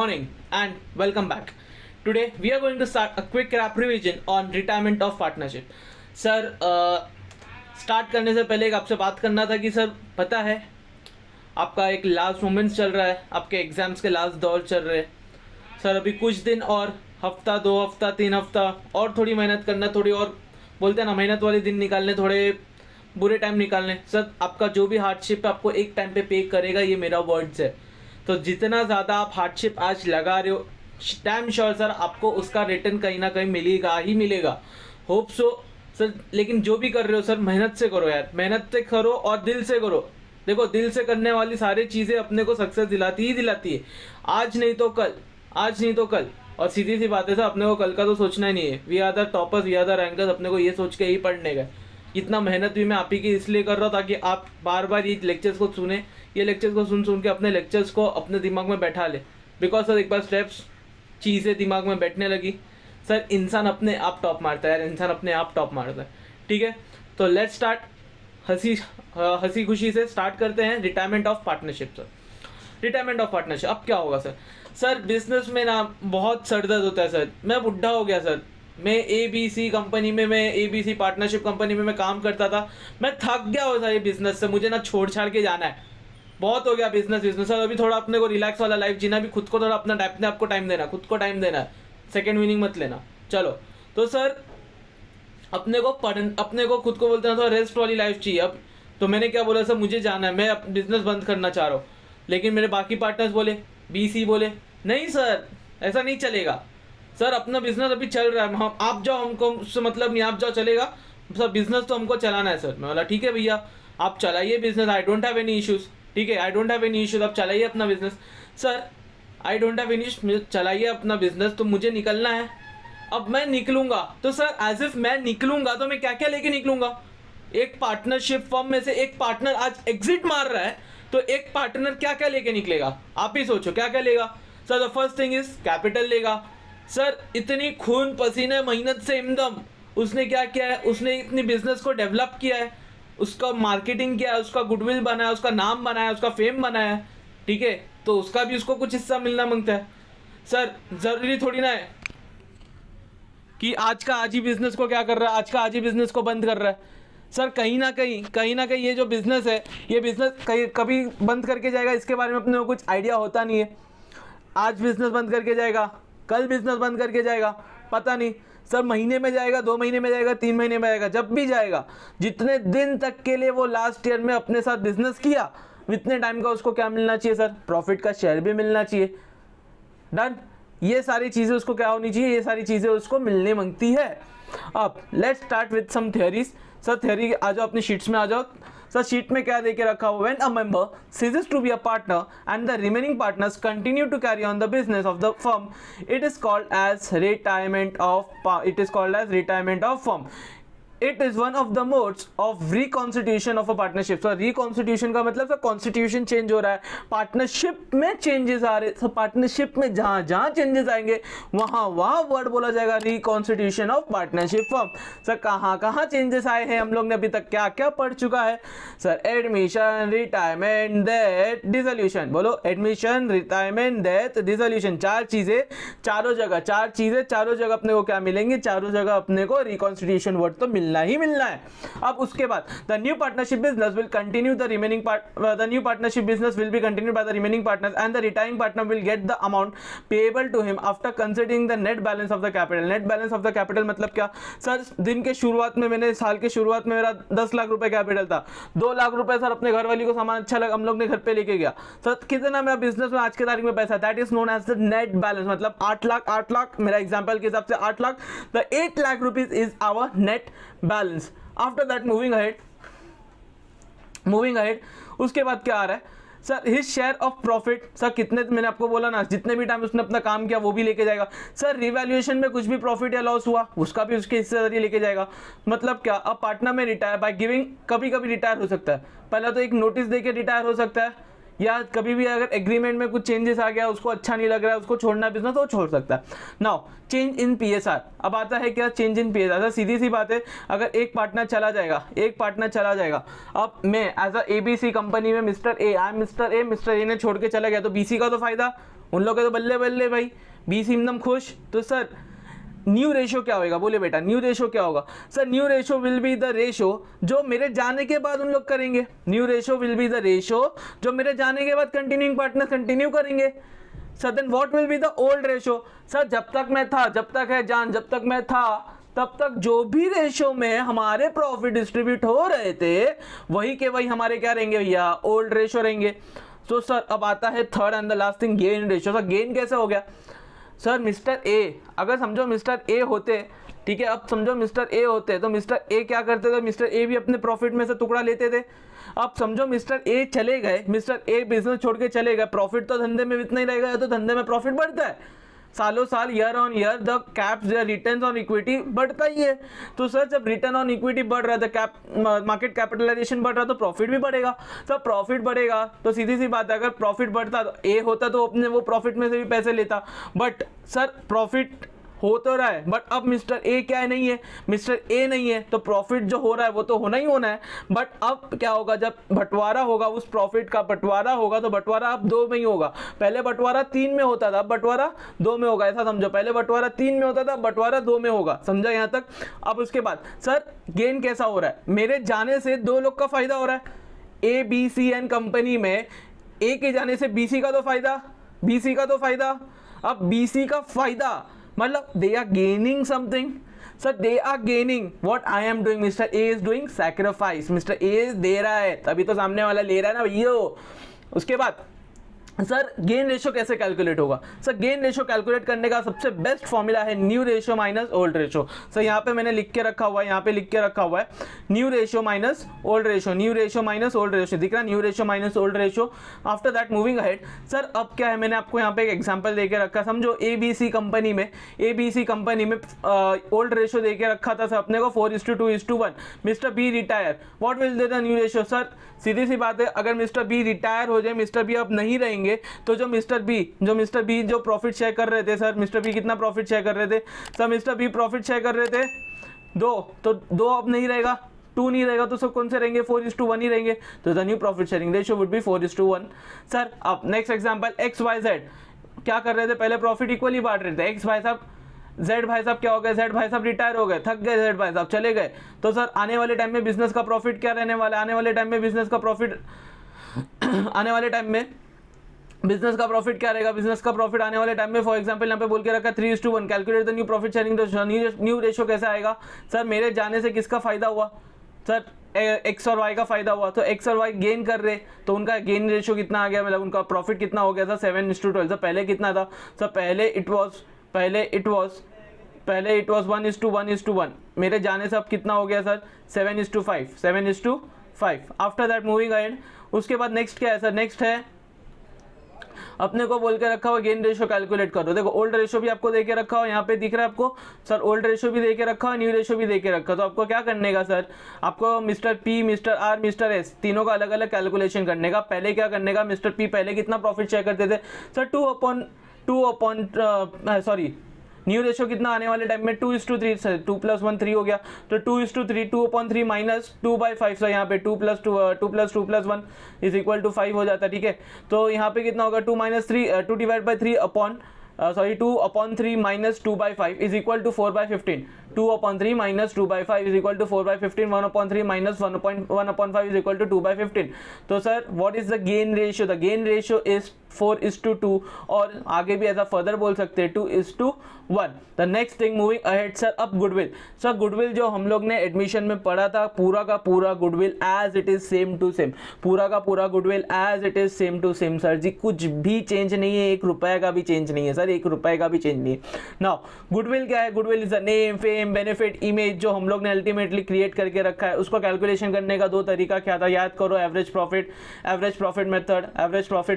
morning and welcome back. Today we are going to start a quick rap revision on retirement of partnership. Sir start करने से पहले एक आपसे बात करना था कि सर पता है आपका एक लास्ट मोमेंट्स चल रहा है, आपके एग्ज़ाम्स के लास्ट दौर चल रहे हैं सर। अभी कुछ दिन और हफ्ता, 2 हफ्ता, 3 हफ्ता और थोड़ी मेहनत करना, थोड़ी और बोलते हैं ना मेहनत वाले दिन निकालने, थोड़े बुरे टाइम निकालने। सर आपका जो भी हार्डशिप आपको एक टाइम पे करेगा, ये मेरा वर्ड्स है। तो जितना ज़्यादा आप हार्डशिप आज लगा रहे हो, डैम श्योर सर आपको उसका रिटर्न कहीं ना कहीं मिलेगा ही मिलेगा। Hope so sir. लेकिन जो भी कर रहे हो सर मेहनत से करो यार, मेहनत से करो और दिल से करो। देखो दिल से करने वाली सारी चीज़ें अपने को सक्सेस दिलाती है। आज नहीं तो कल, आज नहीं तो कल। और सीधी सी बात है सर, अपने को कल का तो सोचना ही नहीं है। We are the toppers, we are the rankers, अपने को ये सोच के ही पढ़ने का। इतना मेहनत भी मैं आप ही की इसलिए कर रहा हूँ ताकि आप बार बार ये लेक्चर्स को सुने, ये लेक्चर्स को सुन के अपने लेक्चर्स को अपने दिमाग में बैठा ले। बिकॉज सर एक बार स्टेप्स चीज़ें दिमाग में बैठने लगी सर, इंसान अपने आप टॉप मारता है यार, इंसान अपने आप टॉप मारता है। ठीक है, तो लेट्स स्टार्ट। हंसी खुशी से स्टार्ट करते हैं retirement of partnership. Sir retirement of partnership अब क्या होगा सर? सर बिजनेस में ना बहुत सरदर्द होता है सर। मैं बुढ़ा हो गया सर। मैं ABC कंपनी में, मैं ABC पार्टनरशिप कंपनी में मैं काम करता था। मैं थक गया हो सर ये बिजनेस से, मुझे ना छोड़ छाड़ के जाना है। बहुत हो गया बिजनेस सर। अभी थोड़ा अपने को रिलैक्स वाला लाइफ जीना, भी खुद को थोड़ा अपने आप को टाइम देना, खुद को टाइम देना है। सेकेंड विनिंग मत लेना। चलो तो सर अपने को खुद को बोलते ना थोड़ा रेस्ट वाली लाइफ चाहिए। अब तो मैंने क्या बोला सर, मुझे जाना है, मैं बिजनेस बंद करना चाह रहा हूँ। लेकिन मेरे बाकी पार्टनर्स बोले, BC बोले नहीं सर ऐसा नहीं चलेगा सर, अपना बिजनेस अभी चल रहा है, हम आप जाओ, हमको उससे मतलब नहीं, आप जाओ चलेगा सर, बिजनेस तो हमको चलाना है सर। मैं बोला ठीक है भैया आप चलाइए business, I don't have any issues. ठीक है, I don't have any issues, आप चलाइए अपना business. Sir I don't have any issues, चलाइए अपना बिजनेस, तो मुझे निकलना है। अब मैं निकलूंगा तो सर एज इफ मैं निकलूंगा तो मैं क्या क्या लेके निकलूंगा? एक पार्टनरशिप फर्म में से एक पार्टनर आज एग्जिट मार रहा है, तो एक पार्टनर क्या क्या लेके निकलेगा? आप ही सोचो क्या क्या लेगा। Sir the first thing is capital लेगा। सर इतनी खून पसीने मेहनत से इमदम उसने क्या किया है, उसने इतनी बिजनेस को डेवलप किया है, उसका मार्केटिंग किया है, उसका गुडविल बनाया, उसका नाम बनाया, उसका फेम बनाया है। ठीक है, तो उसका भी उसको कुछ हिस्सा मिलना मांगता है। सर ज़रूरी थोड़ी ना है कि आज का आज ही बिजनेस को क्या कर रहा है, आज का आज ही बिजनेस को बंद कर रहा है। सर कहीं ना कहीं ये जो बिजनेस है, ये बिजनेस कभी बंद करके जाएगा, इसके बारे में अपने को कुछ आइडिया होता नहीं है। आज बिजनेस बंद करके जाएगा, कल बिजनेस बंद करके जाएगा, पता नहीं। सर महीने में जाएगा, 2 महीने में जाएगा, 3 महीने में जाएगा, जब भी जाएगा, जितने दिन तक के लिए वो लास्ट ईयर में अपने साथ बिजनेस किया, इतने टाइम का उसको क्या मिलना चाहिए सर? प्रॉफिट का शेयर भी मिलना चाहिए। डन। ये सारी चीज़ें उसको क्या होनी चाहिए? ये सारी चीज़ें उसको मिलने मांगती है। अब let's start with some theories. Sir theory आ जाओ, अपनी शीट्स में आ जाओ। सर शीट में क्या देके रखा हुआ? When a member ceases to be a partner and the remaining partners continue to carry on the business of the firm, it is called as retirement of firm. It is one of the modes of reconstitution of a partnership. So reconstitution का मतलब sir constitution change हो रहा है, partnership में changes आ रहे। Sir partnership में जहाँ changes आएंगे वहाँ वर्ड बोला जाएगा reconstitution of partnership firm. Sir कहाँ चेंजेस आए हैं, हम लोग ने अभी तक क्या क्या पढ़ चुका है sir? Admission, retirement, death, dissolution. बोलो एडमिशन, रिटायरमेंट, डेथ, डिसोल्यूशन। 4 चीज़ें चारों जगह अपने को क्या मिलेंगी? चारों जगह अपने को रिकॉन्स्टिट्यूशन वर्ड तो मिलना ही मिलना है। अब उसके बाद the new partnership business will continue the remaining the new partnership business will be continued by the remaining partners and the retiring partner will get the amount payable to him after considering the net balance of the capital. Net balance of the capital मतलब क्या sir? दिन के शुरुआत में, मैंने साल के शुरुआत में मेरा 10 लाख रुपए कैपिटल था, 2 लाख रुपए सर अपने घर वाली को सामान अच्छा लगा, हम लोग ने घर पे लेके गया। सर कितना मेरा बिजनेस में आज के तारीख में पैसा? That is known as the net balance. मतलब 8 लाख मेरा एग्जाम्पल के हिसाब से 8 lakh, the 8 lakh rupees is our net balance. After that moving ahead उसके बाद क्या आ रहा है sir? His share of profit. Sir कितने, मैंने आपको बोला ना, जितने भी टाइम उसने अपना काम किया वो भी लेके जाएगा। सर रिवैल्यूएशन में कुछ भी प्रॉफिट या लॉस हुआ उसका भी उसके हिस्सेदारी लेके जाएगा। मतलब क्या? अब पार्टनर में रिटायर बाय गिविंग, कभी रिटायर हो सकता है। पहला तो एक नोटिस देके रिटायर हो सकता है, या कभी भी अगर एग्रीमेंट में कुछ चेंजेस आ गया, उसको अच्छा नहीं लग रहा है, उसको छोड़ना बिजनेस, तो छोड़ सकता है। Now change in PSR। अब आता है क्या चेंज इन PSR? सीधी सी बात है, अगर एक पार्टनर चला जाएगा, अब मैं एज अ ABC कंपनी में मिस्टर ए ने छोड़ के चला गया, तो BC का तो फायदा उन लोग के तो बल्ले बल्ले भाई, बीसी एकदम खुश। तो सर न्यू रेशो क्या होगा, बोले बेटा न्यू रेशो क्या होगा? Sir new ratio will be the ratio जो मेरे जाने के बाद उन लोग करेंगे। New ratio will be the ratio जो मेरे जाने के बाद कंटिन्यूइंग पार्टनर कंटिन्यू करेंगे। Sir then what will be the old ratio? Sir जब तक मैं था, जब तक है जान, जब तक मैं था तब तक जो भी रेशो में हमारे प्रॉफिट डिस्ट्रीब्यूट हो रहे थे वही के वही हमारे क्या रहेंगे भैया, ओल्ड रेशो रहेंगे। तो सर अब आता है third and the last thing, gain ratio. Sir gain कैसे हो गया? सर मिस्टर ए, अगर समझो मिस्टर ए होते, ठीक है, अब समझो मिस्टर ए होते तो मिस्टर ए क्या करते थे, मिस्टर ए भी अपने प्रॉफिट में से टुकड़ा लेते थे। अब समझो मिस्टर ए चले गए, मिस्टर ए बिजनेस छोड़ के चले गए, प्रॉफिट तो धंधे में इतना ही रहेगा, तो धंधे में प्रॉफिट बढ़ता है सालों साल, year on year the caps या रिटर्न ऑन इक्विटी बढ़ता ही है। तो सर जब रिटर्न ऑन इक्विटी बढ़ रहा है, कैप मार्केट कैपिटलाइजेशन बढ़ रहा है, तो प्रॉफिट भी बढ़ेगा। सर प्रॉफिट बढ़ेगा तो सीधी सी बात है, अगर प्रॉफिट बढ़ता तो ए होता तो अपने वो प्रॉफिट में से भी पैसे लेता, बट सर प्रॉफिट हो तो रहा है, बट अब मिस्टर ए क्या है, नहीं है, मिस्टर ए नहीं है, तो प्रॉफिट जो हो रहा है वो तो होना ही होना है। बट अब क्या होगा, जब बंटवारा होगा, उस प्रॉफिट का बंटवारा होगा, तो बंटवारा अब 2 में ही होगा। पहले बंटवारा 3 में होता था, अब बंटवारा 2 में होगा, ऐसा समझो। पहले बंटवारा 3 में होता था, बंटवारा 2 में होगा, समझा यहाँ तक? अब उसके बाद सर गेन कैसा हो रहा है? मेरे जाने से 2 लोग का फायदा हो रहा है। A B C N company में ए के जाने से बी सी का तो फायदा, बी सी का तो फायदा। अब बी सी का फायदा मतलब they are gaining something. Sir they are gaining what I am doing, Mister A is doing sacrifice, Mister A दे रहा है तभी तो सामने वाला ले रहा है ना भैया। उसके बाद सर गेन रेशो कैसे कैलकुलेट होगा? सर गेन रेशो कैलकुलेट करने का सबसे बेस्ट फॉर्मूला है new ratio minus old ratio. Sir यहाँ पे मैंने लिख के रखा हुआ है, यहाँ पे लिख के रखा हुआ है new ratio minus old ratio, new ratio minus old ratio, दिख रहा है new ratio minus old ratio. After that moving ahead, sir अब क्या है, मैंने आपको यहाँ पे एक एग्जाम्पल दे के रखा, समझो ABC कंपनी में ओल्ड रेशो दे के रखा था सर अपने को 4:2:1। Mister B retire, what will be the new ratio? Sir सीधी सी बात है, अगर मिस्टर बी रिटायर हो जाए, मिस्टर बी अब नहीं रहेंगे, तो जो मिस्टर बी जो प्रॉफिट शेयर कर रहे थे, सर मिस्टर बी कितना प्रॉफिट शेयर कर रहे थे? Sir mister B profit share कर रहे थे 2, तो 2 अब नहीं रहेगा, 2 नहीं रहेगा, तो सब कौन से रहेंगे? 4:1 ही रहेंगे। तो the new profit sharing ratio would be 4:1। Sir अब नेक्स्ट एग्जांपल, XYZ क्या कर रहे थे, पहले प्रॉफिट इक्वली बांट रहे थे। एक्स भाई साहब, जेड भाई साहब क्या हो गए, जेड भाई साहब रिटायर हो गए, थक गए, जेड भाई साहब चले गए। तो सर आने वाले टाइम में बिजनेस का प्रॉफिट क्या रहने वाला है? आने वाले टाइम में बिजनेस का प्रॉफिट आने वाले टाइम में बिजनेस का प्रॉफिट क्या रहेगा? बिजनेस का प्रॉफिट आने वाले टाइम में, फॉर एग्जांपल यहाँ पे बोल के रखा 3:1, calculate the new profit sharing ratio. New ratio कैसे आएगा? सर मेरे जाने से किसका फायदा हुआ? सर एक्स और वाई का फायदा हुआ, तो एक्स और वाई गेन कर रहे, तो उनका गेन रेशियो कितना आ गया, मतलब उनका प्रॉफिट कितना हो गया था? 7:12। सर पहले कितना था? सर पहले इट वॉज 1:1:1। मेरे जाने से अब कितना हो गया sir? 7:5। After that moving ahead, उसके बाद नेक्स्ट क्या है सर? नेक्स्ट है अपने को बोल के रखा हुआ गेन रेशियो कैलकुलेट करो। देखो ओल्ड रेशियो भी आपको दे के रखा हो, यहाँ पे दिख रहा है आपको सर, ओल्ड रेशियो भी दे के रखा हो, न्यू रेशियो भी दे के रखा। तो आपको क्या करने का सर? आपको mister P, mister R, mister S तीनों का अलग अलग कैलकुलेशन करने का। पहले क्या करने का, मिस्टर पी पहले कितना प्रॉफिट शेयर करते थे सर? 2 न्यू रेशियो कितना आने वाले टाइम में? 2:3, सर 2 + 1 3 हो गया, तो 2:3, 2/3 माइनस 2/5। सर यहाँ पे 2 + 1 इज इक्वल टू 5 हो जाता है, ठीक है। तो यहाँ पे कितना होगा? 2 2/3 minus 2/5 is equal to 4/15। 2/3 minus 2/5 is equal to 4/15। 1/3 minus 1/5 is equal to 2/15। तो sir what is the gain ratio? The gain ratio is 4:2, और आगे भी ऐसा फर्दर बोल सकते हैं 2:1। The next thing moving ahead sir, अब गुडविल। सर गुडविल जो हम लोग ने एडमिशन में पढ़ा था, पूरा का पूरा goodwill as it is same to same, पूरा का पूरा goodwill as it is same to same sir ji, कुछ भी चेंज नहीं है, 1 रुपए का भी चेंज नहीं है सर, 1 रुपए का भी चेंज नहीं है। नाउ गुडविल क्या है? Goodwill is a name, fame, benefit, image जो हम लोग ने अल्टीमेटली क्रिएट करके रखा है। उसको कैलकुलेशन करने का 2 तरीका क्या था, याद करो। एवरेज प्रॉफिट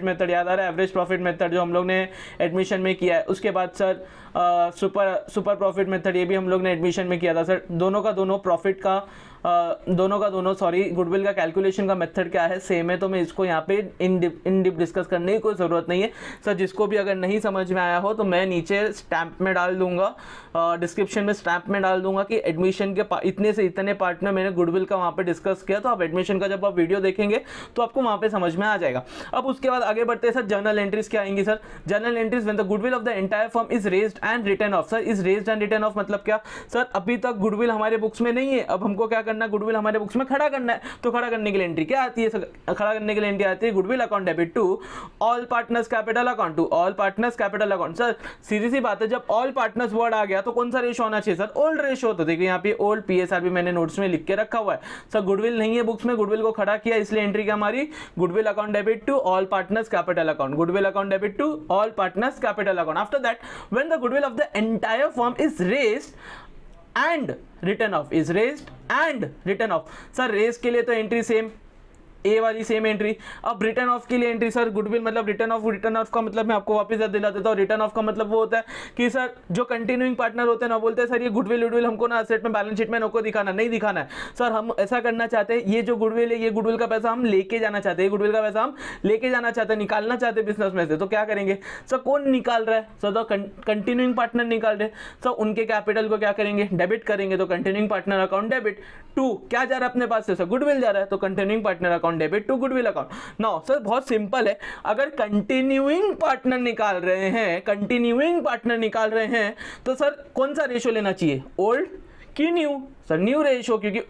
मेथड याद आ रहा है? एवरेज प्रॉफिट मेथड जो हम लोग ने एडमिशन में किया है। उसके बाद सर सुपर प्रॉफिट मेथड, ये भी हम लोग ने एडमिशन में किया था सर। दोनों का दोनों सॉरी गुडविल का कैलकुलेशन का मेथड क्या है, सेम है, तो मैं इसको यहाँ पे इन डिप डिस्कस करने की कोई ज़रूरत नहीं है सर। जिसको भी अगर नहीं समझ में आया हो तो मैं नीचे स्टैम्प में डाल दूंगा, डिस्क्रिप्शन में स्टैम्प में डाल दूंगा कि एडमिशन के इतने से इतने पार्ट में मैंने गुडविल का वहाँ पे डिस्कस किया, तो आप एडमिशन का जब आप वीडियो देखेंगे तो आपको वहाँ पे समझ में आ जाएगा। अब उसके बाद आगे बढ़ते हैं सर, जर्नल एंट्रीज क्या आएंगी sir. Journal entries when the goodwill of the entire firm is raised and written off. Sir is raised and written off मतलब क्या सर, अभी तक गुडविल हमारे बुक्स में नहीं है, अब हमको क्या करना है, गुडविल हमारे बुक्स में खड़ा करना है। तो खड़ा करने के लिए एंट्री क्या आती है सर, खड़ा करने के लिए एंट्री आती है goodwill account debit to all partners capital account, to all partners capital account. Sir सीधी सी बात है, जब ऑल पार्टनर्स वर्ड आ गया तो कौन सा रेशो होना चाहिए सर, ओल्ड रेशो। तो देखिए यहाँ पे ओल्ड PSR भी मैंने नोट्स में लिख के रखा हुआ है सर। गुडविल नहीं है बुक्स में, गुडविल को खड़ा किया, इसलिए एंट्री क्या हमारी, goodwill account debit to all partners capital account, goodwill account debit to all partners capital account. After that when the goodwill of the entire firm is raised and written off, is raised and written off. Sir raise के लिए तो entry same, A वाली same entry. अब written off के लिए entry sir, goodwill मतलब written off का मतलब मैं आपको वापस याद दिला देता हूँ। रिटर्न ऑफ का मतलब वो होता है कि सर जो कंटिन्यूइंग पार्टनर होते हैं ना, बोलते हैं सर ये गुडविल हमको ना असेट में बैलेंस शीट में नको दिखाना, नहीं दिखाना है सर। हम ऐसा करना चाहते हैं, ये जो गुडविल है, ये गुडविल का पैसा हम लेके जाना चाहते हैं, गुडविल का पैसा हम लेके जाना चाहते हैं, निकालना चाहते हैं बिजनेस में से। तो क्या करेंगे सर, कौन निकाल रहा है सर, तो कंटिन्यूइंग पार्टनर निकाल रहे सर, उनके कैपिटल को क्या करेंगे, डेबिट करेंगे। तो continuing partner account debit to क्या जा रहा है अपने पास से सर, गुडविल जा रहा है, तो continuing partner account debit to goodwill account. Now sir बहुत सिंपल है, अगर कंटिन्यूइंग पार्टनर निकाल रहे हैं तो सर कौन सा रेशो लेना चाहिए, ओल्ड की न्यू। सर न्यू रेशो, क्योंकि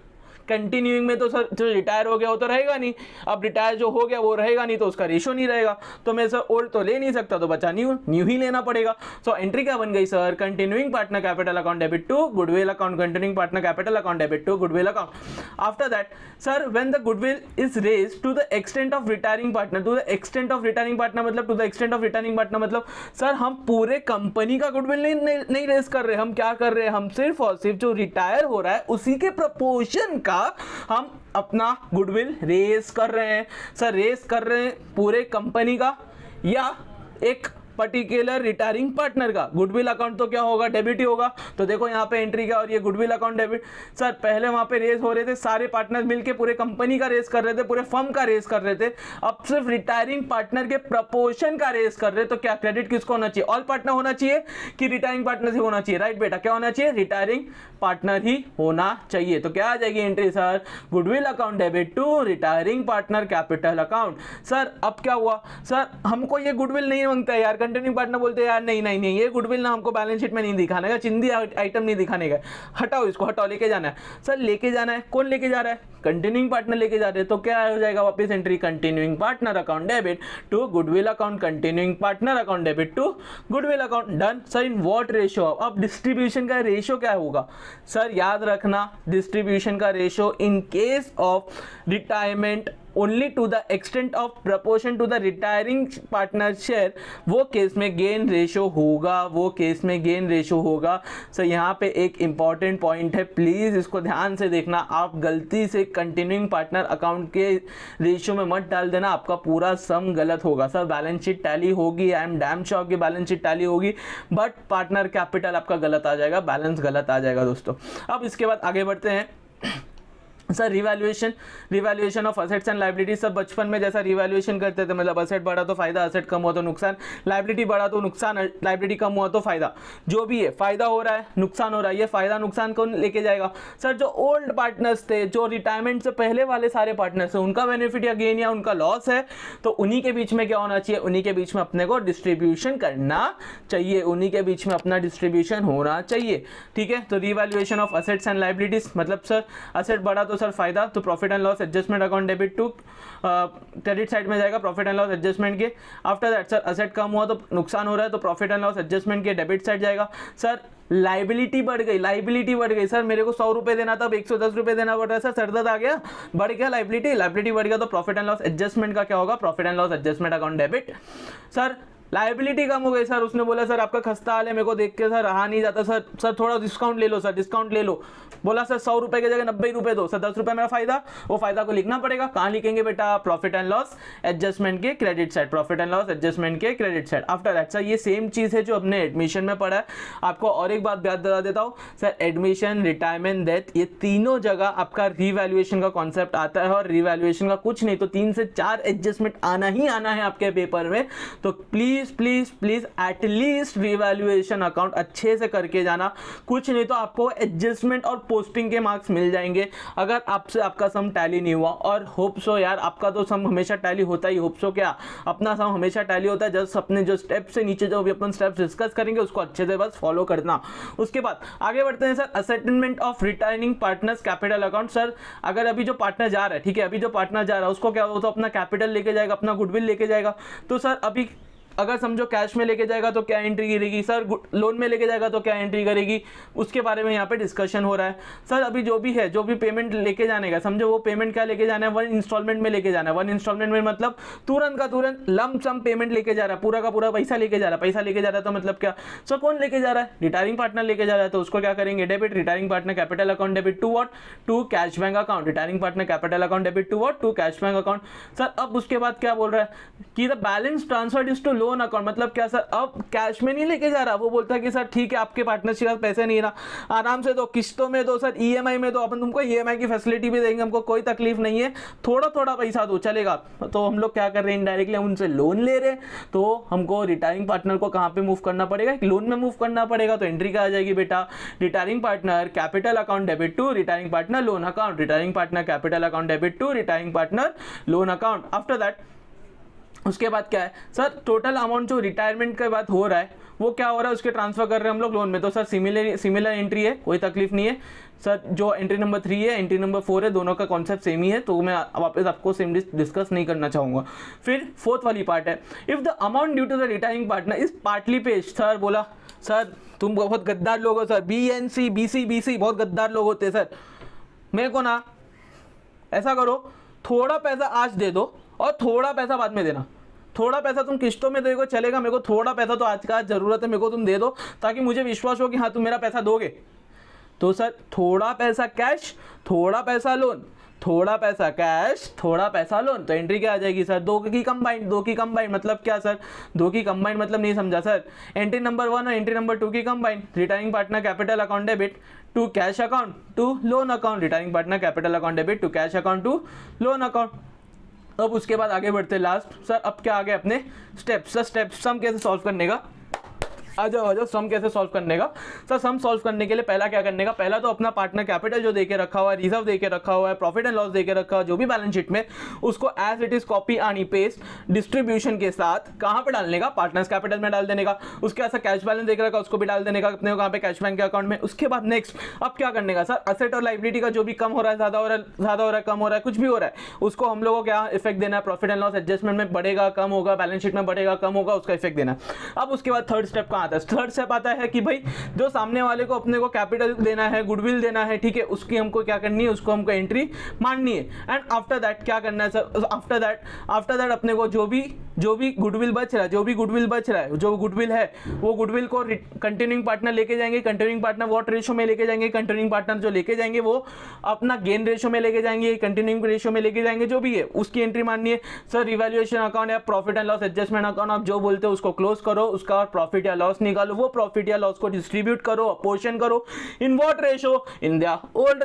कंटिन्यूइंग में तो सर जो रिटायर हो गया वो तो रहेगा नहीं, अब रिटायर जो हो गया वो रहेगा नहीं, तो उसका रेशो नहीं रहेगा। तो मैं सर ओल्ड तो ले नहीं सकता, तो बचा न्यू ही लेना पड़ेगा। सो एंट्री क्या बन गई sir, continuing partner capital account debit to goodwill account, continuing partner capital account debit to goodwill account. After that sir when the goodwill is raised to the extent of retiring partner, to the extent of retiring partner मतलब, to the extent of retiring partner मतलब sir हम पूरे company का goodwill नहीं raise कर रहे, हम क्या कर रहे हैं, हम सिर्फ और सिर्फ जो रिटायर हो रहा है उसी के प्रपोर्शन का हम अपना गुडविल रेज कर रहे हैं। सर रेज कर रहे हैं पूरे कंपनी का या एक पर्टिकुलर रिटायरिंग पार्टनर का। गुडविल अकाउंट तो क्या होगा, डेबिट ही होगा। तो देखो यहाँ पे एंट्री क्या, और ये गुडविल अकाउंट डेबिट। सर पहले वहां पे रेज हो रहे थे, सारे पार्टनर मिलके पूरे कंपनी का रेज कर रहे थे, पूरे फर्म का रेज कर रहे थे। अब सिर्फ रिटायरिंग पार्टनर के प्रपोर्शन का रेज कर रहे, तो क्या क्रेडिट किसको होना चाहिए, ऑल पार्टनर होना चाहिए कि रिटायरिंग पार्टनर ही होना चाहिए, राइट बेटा, क्या होना चाहिए, रिटायरिंग पार्टनर ही होना चाहिए। तो क्या आ जाएगी entry sir, goodwill account debit to retiring partner capital account. Sir अब क्या हुआ सर, हमको ये गुडविल नहीं मांगता है यार, कंटिन्यूइंग पार्टनर बोलते हैं यार नहीं ये गुडविल ना हमको बैलेंस शीट में नहीं दिखाने का, चिंदी आइटम नहीं दिखाने का, हटाओ इसको, हटाओ, लेके जाना है। सर लेके जाना है, कौन लेके जा रहा है, कंटिन्यूइंग पार्टनर लेके जा रहे हैं। तो क्या हो जाएगा वापस entry, continuing partner account debit to goodwill account, continuing partner account debit to goodwill account, done. Sir in what ratio, अब डिस्ट्रीब्यूशन का रेशियो क्या होगा सर, याद रखना डिस्ट्रीब्यूशन का ratio in case of retirement only to the extent of proportion to the retiring partner share, वो case में gain ratio होगा, वो केस में गेन रेशो होगा। सो यहाँ पे एक इंपॉर्टेंट पॉइंट है, प्लीज इसको ध्यान से देखना। आप गलती से कंटिन्यूइंग पार्टनर अकाउंट के रेशियो में मत डाल देना, आपका पूरा सम गलत होगा। सर बैलेंस शीट टैली होगी, आई एम डैम श्योर की बैलेंस शीट टैली होगी, बट पार्टनर कैपिटल आपका गलत आ जाएगा, बैलेंस गलत आ जाएगा दोस्तों। अब इसके बाद आगे बढ़ते हैं sir, revaluation of assets and liability. सब बचपन में जैसा रिवैल्यूएशन करते थे, मतलब असेट बढ़ा तो फायदा, असेट कम हुआ तो नुकसान, लाइबिलिटी बढ़ा तो नुकसान, लाइबिलिटी कम हुआ तो फायदा। जो भी है, फायदा हो रहा है, नुकसान हो रहा है, ये फायदा नुकसान कौन लेके जाएगा सर, जो ओल्ड पार्टनर्स थे, जो रिटायरमेंट से पहले वाले सारे पार्टनर्स हैं, उनका बेनिफिट या गेन या उनका लॉस है, तो उन्हीं के बीच में क्या होना चाहिए, उन्हीं के बीच में अपने को डिस्ट्रीब्यूशन करना चाहिए, उन्हीं के बीच में अपना डिस्ट्रीब्यूशन होना चाहिए। ठीक है, तो revaluation of assets and liabilities मतलब सर असेट बढ़ा तो सर फायदा, तो profit and loss adjustment account debit to credit side में जाएगा, प्रॉफिट एंड लॉस एडजस्टमेंट के। आफ्टर दैट सर असेट कम हुआ तो नुकसान हो रहा है, तो प्रॉफिट एंड लॉस एडजस्टमेंट के डेबिट साइड जाएगा। सर लाइबिलिटी बढ़ गई, सर मेरे को 100 रुपए देना था, अब 110 रुपए देना पड़ रहा है, सर सरदर्द आ गया, बढ़ गया लाइबिलिटी बढ़ गया, तो प्रॉफिट एंड लॉस एडजस्टमेंट का क्या होगा, profit and loss adjustment account debit. Sir liability कम हो गई सर, उसने बोला सर आपका खस्ता हाल है, मेरे को देख के सर रहा नहीं जाता सर, सर थोड़ा डिस्काउंट ले लो सर, डिस्काउंट ले लो। बोला सर 100 रुपए की जगह 90 रुपए दो सर, 10 रुपए मेरा फायदा, वो फायदा को लिखना पड़ेगा। कहाँ लिखेंगे बेटा, प्रॉफिट एंड लॉस एडजस्टमेंट के credit side, profit and loss adjustment के credit side. After that sir ये सेम चीज है जो हमने एडमिशन में पढ़ा है। आपको और एक बात याद दिला देता हूँ सर, एडमिशन, रिटायरमेंट, डेथ, ये तीनों जगह आपका रीवैल्यूएशन का कॉन्सेप्ट आता है, और रीवैल्यूएशन का कुछ नहीं तो 3 से 4 एडजस्टमेंट आना ही आना है आपके पेपर में। तो please please please at least revaluation account अच्छे से करके जाना, कुछ नहीं तो आपको एडजस्टमेंट और पोस्टिंग के मार्क्स मिल जाएंगे अगर आपसे आपका सम टैली नहीं हुआ। और होप सो यार, आपका तो सम हमेशा टैली होता ही, होप सो क्या, अपना सम हमेशा टैली होता है। जस्ट अपने जो स्टेप से नीचे जो भी अपन स्टेप्स डिस्कस करेंगे उसको अच्छे से बस फॉलो करना। उसके बाद आगे बढ़ते हैं sir, settlement of retiring partners capital account. Sir अगर अभी जो पार्टनर जा रहा है, ठीक है, अभी जो पार्टनर जा रहा है उसको क्या होता है, अपना कैपिटल लेके जाएगा, अपना गुडविल लेके जाएगा। तो सर अभी अगर समझो कैश में लेके जाएगा तो क्या एंट्री गिरेगी, सर लोन में लेके जाएगा तो क्या एंट्री करेगी, उसके बारे में यहाँ पे डिस्कशन हो रहा है। सर अभी जो भी है, जो भी पेमेंट लेके जाने का, समझो वो पेमेंट क्या लेके जाना है, 1 इंस्टॉलमेंट में लेके जाना है। 1 इंस्टॉलमेंट में मतलब तुरंत का तुरंत लंप सम पेमेंट लेके जा रहा है, पूरा का पूरा पैसा लेके जा रहा है। पैसा लेके जा रहा है तो मतलब क्या सर, कौन लेके जा रहा है, रिटायरिंग पार्टनर लेके जा रहा है। तो उसको क्या करेंगे, debit, retiring partner capital account debit to what, to cash bank account, retiring partner capital account debit to what, to cash bank account. Sir अब उसके बाद क्या बोल रहा है कि the balance transferred is to loan account, मतलब क्या सर, अब कैश में नहीं लेके जा रहा, वो बोलता है कि सर ठीक है आपके पार्टनरशिप के पास पैसे नहीं रहा, आराम से दो, किस्तों में दो सर, ईएमआई में दो, अपन तुमको ईएमआई की फैसिलिटी भी देंगे, हमको कोई तकलीफ नहीं है, थोड़ा थोड़ा पैसा दो चलेगा। तो हम लोग क्या कर रहे हैं, इनडायरेक्टली हम उनसे लोन ले रहे हैं। तो हमको रिटायरिंग पार्टनर को कहाँ पे मूव करना पड़ेगा, लोन में मूव करना पड़ेगा। तो एंट्री क्या आ जाएगी बेटा, retiring partner capital account debit to retiring partner loan account, retiring partner capital account debit to retiring partner loan account. After that उसके बाद क्या है सर, टोटल अमाउंट जो रिटायरमेंट के बाद हो रहा है वो क्या हो रहा है, उसके ट्रांसफर कर रहे हैं हम लोग लोन में। तो सर सिमिलर एंट्री है, कोई तकलीफ नहीं है सर। जो एंट्री नंबर 3 है, एंट्री नंबर 4 है, दोनों का कॉन्सेप्ट सेम ही है, तो मैं वापस आपको सेम डिस्कस नहीं करना चाहूँगा। फिर 4th वाली पार्ट है, if the amount due to the retiring partner is partly paid. Sir बोला सर तुम बहुत गद्दार लोग हो सर, BNC BC बहुत गद्दार लोग होते हैं सर। मेरे को ना ऐसा करो, थोड़ा पैसा आज दे दो और थोड़ा पैसा बाद में देना। थोड़ा पैसा तुम किस्तों में दोगे चलेगा, मेरे को थोड़ा पैसा तो आज का जरूरत है, मेरे को तुम दे दो ताकि मुझे विश्वास हो कि हाँ तुम मेरा पैसा दोगे। तो सर थोड़ा पैसा कैश, थोड़ा पैसा लोन, थोड़ा पैसा कैश, थोड़ा पैसा लोन। तो एंट्री क्या आ जाएगी सर, 2 की कंबाइंड मतलब क्या सर, 2 की कंबाइंड मतलब नहीं समझा सर। एंट्री नंबर 1 और एंट्री नंबर 2 की combined, retiring partner capital account debit to cash account to loan account, retiring partner capital account debit to cash account to loan account. अब उसके बाद आगे बढ़ते लास्ट सर, अब क्या आगे अपने स्टेप्स। सर स्टेप्स सम कैसे सॉल्व करने का, आ जाओ सम कैसे सॉल्व करने का। सर सम सॉल्व करने के लिए पहला क्या करने का, पहला तो अपना पार्टनर कैपिटल जो देके रखा हुआ है, रिजर्व देके रखा हुआ है, प्रॉफिट एंड लॉस देके रखा हुआ है, जो भी बैलेंस शीट में, उसको एज इट इज कॉपी आनी पेस्ट डिस्ट्रीब्यूशन के साथ कहाँ पे डालने का, पार्टनर्स कैपिटल में डाल देने का। उसके बाद कैश बैलेंस देख रखा उसको भी डाल देने का अपने कहाँ पे, कैश बैंक के अकाउंट में। उसके बाद नेक्स्ट अब क्या करने का सर, असेट और लाइबिलिटी का जो भी कम हो रहा है, ज्यादा हो रहा है, कम हो रहा है, कुछ भी हो रहा है, उसको हम लोगों को क्या इफेक्ट देना है, प्रॉफिट एंड लॉस एडजस्टमेंट में बढ़ेगा कम होगा, बैलेंस शीट में बढ़ेगा कम होगा, उसका इफेक्ट देना है। अब उसके बाद थर्ड स्टेप कहाँ आता है, थर्ड स्टेप आता है कि भाई जो सामने वाले को अपने को कैपिटल देना है, गुडविल देना है, ठीक है, उसकी हमको क्या करनी है, उसको हमको एंट्री माननी है। एंड आफ्टर दैट क्या करना है सर, आफ्टर दैट अपने को जो भी गुडविल बच रहा है, जो गुडविल है वो गुडविल को कंटिन्यूइंग पार्टनर लेके जाएंगे। कंटिन्यूइंग पार्टनर व्हाट रेशो में लेके जाएंगे, कंटिन्यूइंग पार्टनर जो लेके जाएंगे वो अपना गेन रेशो में लेके जाएंगे, कंटिन्यूइंग रेशो में लेके जाएंगे, जो भी है उसकी एंट्री माननी है। सर रिवैल्यूएशन अकाउंट या profit and loss adjustment account आप जो बोलते हो उसको क्लोज करो, उसका प्रॉफिट या लॉस निकालो, वो प्रॉफिट या लॉस को डिस्ट्रीब्यूट करो, अपोर्शन करो। In what ratio, in the old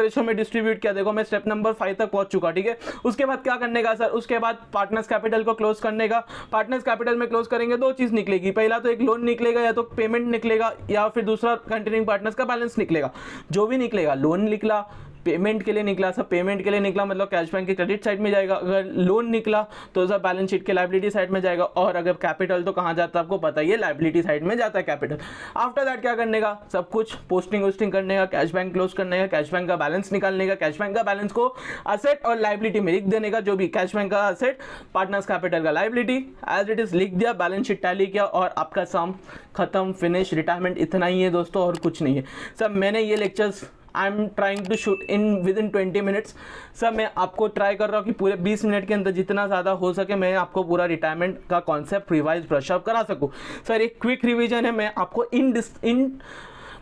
ratio में डिस्ट्रीब्यूट किया। देखो मैं स्टेप नंबर 5 तक पहुंच चुका, ठीक है। उसके बाद क्या करने का सर, उसके बाद पार्टनर्स कैपिटल को क्लोज करने का। पार्टनर्स कैपिटल में क्लोज करेंगे 2 चीज निकलेगी, पहला तो एक लोन निकलेगा या तो पेमेंट निकलेगा, या फिर दूसरा कंटिन्यूइंग पार्टनर्स का बैलेंस निकलेगा। जो भी निकलेगा, लोन निकला, पेमेंट के लिए निकला, सब पेमेंट के लिए निकला मतलब कैश बैंक के क्रेडिट साइड में जाएगा, अगर लोन निकला तो सब बैलेंस शीट के लायबिलिटी साइड में जाएगा, और अगर कैपिटल तो कहाँ जाता है आपको पता ही है, लायबिलिटी साइड में जाता है कैपिटल। आफ्टर दैट क्या करने का, सब कुछ पोस्टिंग करने का, कैश बैंक क्लोज करने का, कैश बैंक का बैलेंस निकालने का, कैश बैंक का बैलेंस को असेट और लायबिलिटी में लिख देने का, जो भी कैश बैंक का असेट, पार्टनर्स कैपिटल का लायबिलिटी एज इट इज लिख दिया, बैलेंस शीट टैली किया, और आपका सम खत्म, फिनिश, रिटायरमेंट। इतना ही है दोस्तों और कुछ नहीं है। सब मैंने ये lectures I am trying to shoot in within 20 minutes. Sir मैं आपको ट्राई कर रहा हूँ कि पूरे 20 मिनट के अंदर जितना ज़्यादा हो सके मैं आपको पूरा रिटायरमेंट का कॉन्सेप्ट रिवाइज ब्रशअप करा सकूँ। सर एक क्विक रिविजन है, मैं आपको इन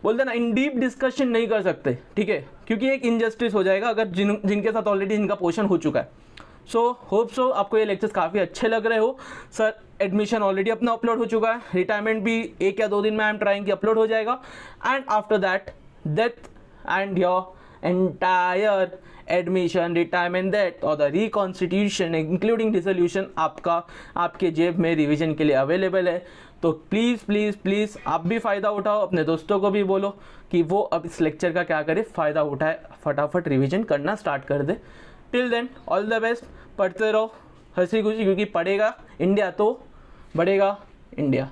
बोलते ना इन डीप डिस्कशन नहीं कर सकते, ठीक है, क्योंकि एक इनजस्टिस हो जाएगा अगर जिनके साथ ऑलरेडी इनका पोर्शन हो चुका है। सो होप सो आपको ये लेक्चर्स काफ़ी अच्छे लग रहे हो। सर एडमिशन ऑलरेडी अपना अपलोड हो चुका है, रिटायरमेंट भी 1 या 2 दिन में आई एम ट्राइंग कि अपलोड हो जाएगा, and after that death and your entire admission, retirement, death और द रिकॉन्स्टिट्यूशन इंक्लूडिंग डिसोल्यूशन आपके जेब में रिवीजन के लिए अवेलेबल है। तो प्लीज़ प्लीज़ प्लीज़ आप भी फ़ायदा उठाओ, अपने दोस्तों को भी बोलो कि वो अब इस लेक्चर का क्या करे, फ़ायदा उठाए, फटाफट रिवीजन करना स्टार्ट कर दे। Till then all the best, पढ़ते रहो हंसी खुशी, क्योंकि पढ़ेगा इंडिया तो बढ़ेगा इंडिया।